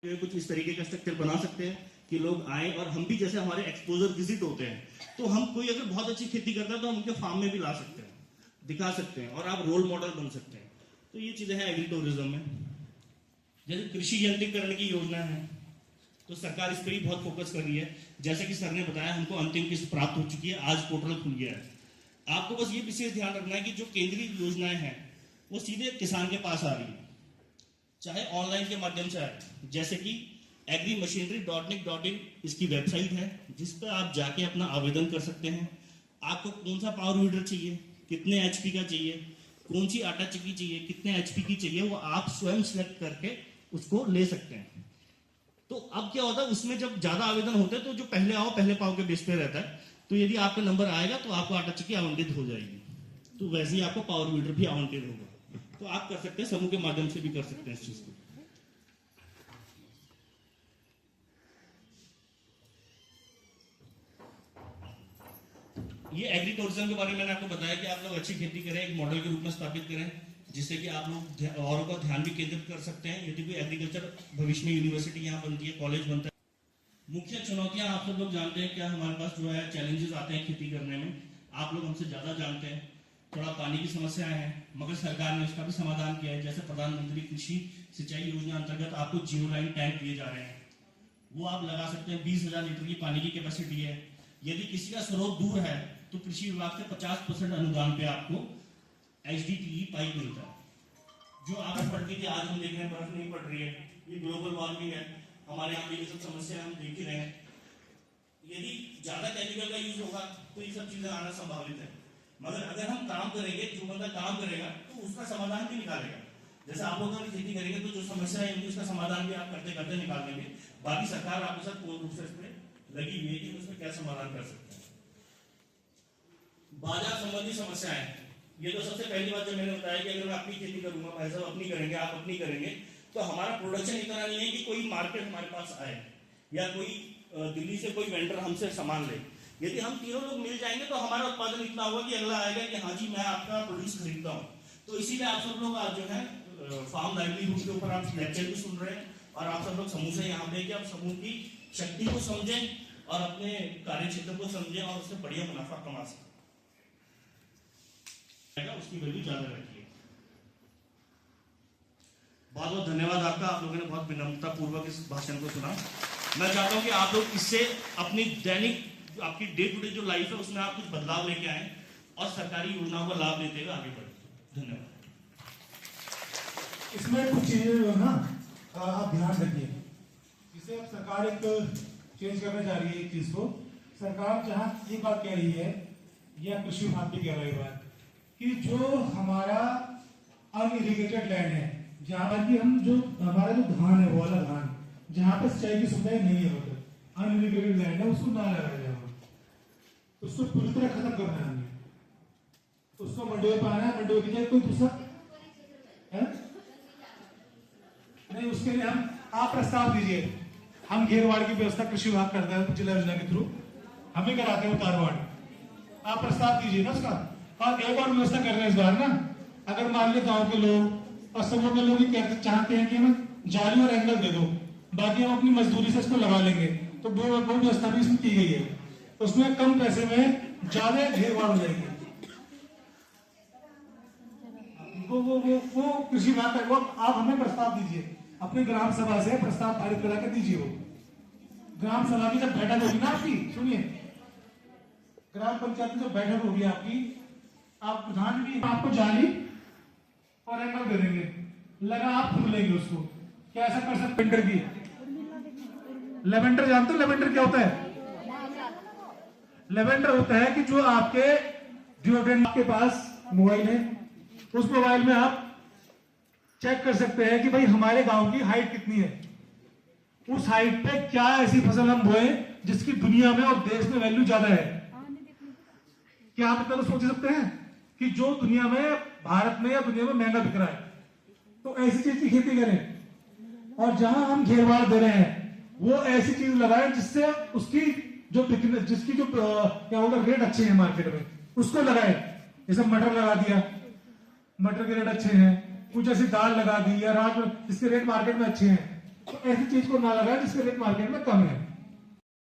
कुछ इस तरीके का स्ट्रक्चर बना सकते हैं कि लोग आए और हम भी, जैसे हमारे एक्सपोजर विजिट होते हैं, तो हम कोई अगर बहुत अच्छी खेती करता है तो हम उनके फार्म में भी ला सकते हैं, दिखा सकते हैं और आप रोल मॉडल बन सकते हैं। तो ये चीजें हैं एग्री टूरिज्म में। जैसे कृषि यंत्रीकरण की योजना है तो सरकार इस पर भी बहुत फोकस कर रही है। जैसे कि सर ने बताया, हमको अंतिम किस्त प्राप्त हो चुकी है, आज पोर्टल खुल गया है। आपको बस ये विशेष ध्यान रखना है कि जो केंद्रीय योजनाएं हैं वो सीधे किसान के पास आ रही है, चाहे ऑनलाइन के माध्यम से आए। जैसे कि agrimachinery.nic.in इसकी वेबसाइट है, जिस पर आप जाके अपना आवेदन कर सकते हैं। आपको कौन सा पावर वीडर चाहिए, कितने एचपी का चाहिए, कौन सी आटा चक्की चाहिए, कितने एचपी की चाहिए, वो आप स्वयं सेलेक्ट करके उसको ले सकते हैं। तो अब क्या होता है, उसमें जब ज्यादा आवेदन होते हैं तो जो पहले आओ पहले पाओ के बेस पे रहता है। तो यदि आपका नंबर आएगा तो आपको आटा चक्की आवंटित हो जाएगी, तो वैसे ही आपको पावर वीडर भी आवंटित होगा। तो आप कर सकते हैं, समूह के माध्यम से भी कर सकते हैं इस चीज को। ये एग्री टूरिज्म के बारे में मैंने आपको बताया कि आप लोग अच्छी खेती करें, एक मॉडल के रूप में स्थापित करें, जिससे कि आप लोग औरों का ध्यान भी केंद्रित कर सकते हैं। यदि कोई एग्रीकल्चर भविष्य में यूनिवर्सिटी यहाँ बनती है, कॉलेज बनता है। मुख्य चुनौतियां आप सब लोग जानते हैं, क्या हमारे पास जो है चैलेंजेस आते हैं खेती करने में, आप लोग हमसे ज्यादा जानते हैं। थोड़ा पानी की समस्याएं हैं, मगर सरकार ने उसका भी समाधान किया है। जैसे प्रधानमंत्री कृषि सिंचाई योजना अंतर्गत आपको जियो लाइन टैंक दिए जा रहे हैं, वो आप लगा सकते हैं। 20,000 लीटर की पानी की कैपेसिटी है। यदि किसी का स्रोत दूर है तो कृषि विभाग से 50% अनुदान पे आपको HDPE पाइप मिलता है। जो आगे पड़ती थी, आज हम देख रहे हैं बर्फ नहीं पड़ रही है, ये ग्लोबल वार्मिंग है। हमारे यहाँ ये सब समस्या हम देख ही रहे हैं। यदि ज्यादा केमिकल का यूज होगा तो ये सब चीजें आना संभावित है, मगर अगर हम काम करेंगे, जो बंदा काम करेगा तो उसका समाधान भी निकालेगा। जैसे आप लोग अगर खेती करेंगे तो जो समस्या है उसका समाधान भी आप करते करते निकाल देंगे। बाकी सरकार आपके साथ पूर्ण रूप से इस पर लगी हुई है कि उसमें क्या समाधान कर सकते हैं। बाजार संबंधी समस्याएं, ये तो सबसे पहली बात जो मैंने बताया कि अगर मैं अपनी खेती करूंगा, भाई साहब अपनी करेंगे, आप अपनी करेंगे, तो हमारा प्रोडक्शन इतना नहीं है कि कोई मार्केट हमारे पास आए या कोई दिल्ली से कोई वेंडर हमसे सामान ले। यदि हम तीनों लोग मिल जाएंगे तो हमारा उत्पादन इतना होगा कि अगला आएगा कि हाँ जी मैं आपका प्रोड्यूस खरीदता हूँ। तो इसीलिए आप सब लोग आज जो है फार्म लाइवलीहुड के ऊपर आप लेक्चर भी सुन रहे हैं, और आप सब लोग समूह से यहाँ पे कि आप समूह की शक्ति को समझें और अपने कार्य क्षेत्र को समझें और उससे बढ़िया मुनाफा कमा सकें। उसकी वैल्यू ज्यादा रखिए। बहुत बहुत धन्यवाद आपका, आप लोगों ने बहुत विनम्रता पूर्वक इस भाषण को सुना। मैं चाहता हूं कि आप लोग इससे अपनी दैनिक आपकी डे टू डे जो लाइफ है उसमें आप कुछ बदलाव लेके आए और सरकारी योजनाओं का लाभ लेते हुए आगे बढ़े। धन्यवाद। इसमें कुछ चीजें जो ना आप ध्यान रखिए, जिसे अब सरकार एक चेंज करने जा रही है। एक चीज को सरकार जहां ये बात कह रही है, या कृषि विभाग भी कह रही है कि जो हमारा अनइरिगेटेड लैंड है, जहाँ पर कि हम जो हमारा जो धान है वो वाला धान जहाँ पे सिंचाई की सुविधाएं नहीं है, मतलब अनइरिगेटेड लैंड है, उसको ना लगाया जाए, उसको पूरी तरह खत्म करना है हमें। उसको मंडोए पे आना है, मंडोए की जगह कोई दूसरा है नहीं। उसके लिए आप प्रस्ताव दीजिए, हम घेरवाड़ की व्यवस्था कृषि विभाग करता है जिला योजना के थ्रू, हमें कराते हैं उतारवाड़। आप प्रस्ताव दीजिए ना उसका। और एक और व्यवस्था कर रहे हैं इस बार ना, अगर मान लीजिए गांव के लोग और समूह के लोग चाहते हैं कि हमें जाली और एंगल दे दो, बाकी हम अपनी मजदूरी से इसको लगा लेंगे, तो वो व्यवस्था भी इसमें की गई है। उसमें कम पैसे में ज्यादा घेरवाड़ हो जाएगी। वो कृषि विभाग का, वो आप हमें प्रस्ताव दीजिए, अपनी ग्राम सभा से प्रस्ताव पारित करा के दीजिए। वो ग्राम सभा की जब बैठक होगी ना आपकी, सुनिए, ग्राम पंचायत में जब बैठक होगी आपकी, आप प्रधान भी आपको जाली और एंगल दे देंगे, लगा आप खुद लेंगे उसको। क्या ऐसा कर सकते? लेवेंडर की, लेवेंडर जानते हो लेवेंडर क्या होता है? लेवेंडर होता है कि जो आपके डिओड्रेंट, आपके पास मोबाइल है, उस मोबाइल में आप चेक कर सकते हैं कि भाई हमारे गांव की हाइट कितनी है, उस हाइट पे क्या ऐसी फसल हम बोए जिसकी दुनिया में और देश में वैल्यू ज्यादा है। क्या आप इतना सोच सकते हैं कि जो दुनिया में, भारत में या दुनिया में महंगा बिक रहा है, तो ऐसी चीज की खेती करें। और जहां हम घेरवाड़ दे रहे हैं वो ऐसी चीज लगाएं जिससे उसकी जो जिसकी जो क्या होगा रेट अच्छे हैं मार्केट में, उसको लगाएं। जैसे मटर लगा दिया, मटर के रेट अच्छे हैं, कुछ ऐसी दाल लगा दी या राज, इसके रेट मार्केट में अच्छे हैं, तो ऐसी चीज को ना लगाए जिसके रेट मार्केट में कम है।